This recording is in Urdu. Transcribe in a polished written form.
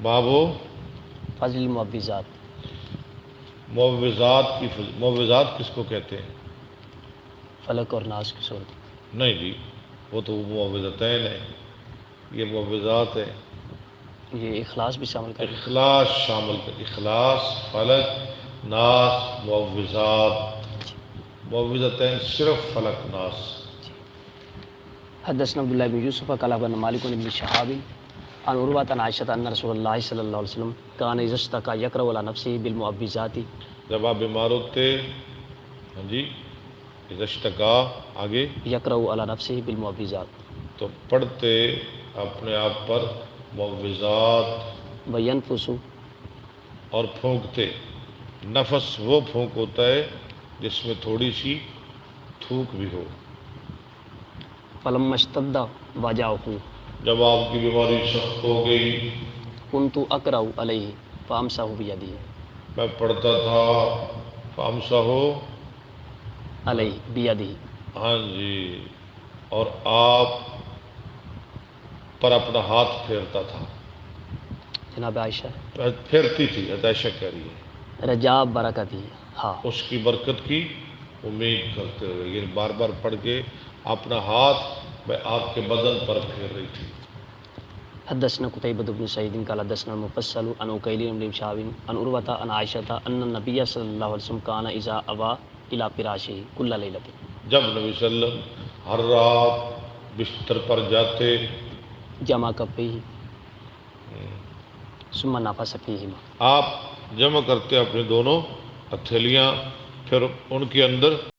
بابو فضل المعوذات، معوذات کی معوذات کس کو کہتے ہیں؟ فلک اور ناس کی صورت۔ نہیں جی، وہ تو معوذتین ہیں، یہ معوذات ہیں۔ یہ اخلاص بھی شامل کر اخلاص شامل کر، اخلاص، فلک، ناس، معوذات۔ معوذتین صرف فلک ناس۔ حدثنا عبداللہ بن یوسف قال اخبرنا مالک بن شہاب عن عروہ عن عائشہ ان رسول اللہ صلی اللہ علیہ وسلم کان اذا اشتکى یقرأ علی نفسه بالمعوذات، جب آپ بیمار ہوتے، ہاں جی، اذا اشتکا، آگے یقرأ علی نفسه بالمعوذات تو پڑھتے اپنے آپ پر معوذات وینفس، اور پھونکتے۔ نفس وہ پھونک ہوتا ہے جس میں تھوڑی سی تھوک بھی ہو۔ فلما اشتد وجعه جب آپ کی بیماری سخت ہو گئی، كنت اقرأ علیہ فامسح بیدی، میں پڑھتا تھا فامسح، علیہ بیدی، ہاں جی، اور آپ پر اپنا ہاتھ پھیرتا تھا۔ جناب عائشہ پھیرتی تھی، عائشہ کہہ رہی ہے، رجا برکتی، ہاں اس کی برکت کی امید کرتے ہوئے، یعنی بار بار پڑھ کے اپنا ہاتھ میں آپ کے بدن پر پھیر رہی تھی۔ حدثنا قتيبة بن سعيد قال حدثنا المفصل عن عقيل بن شهاب عن عروة عن عائشة أن النبي صلى الله عليه وسلم كان إذا أوى إلى فراشه كل ليلة، جب نبی صلی اللہ علیہ وسلم ہر رات بستر پر جاتے، جمع كفيه ثم نفس فيهما، آپ جمع کرتے اپنی دونوں ہتھیلیاں، پھر ان کے اندر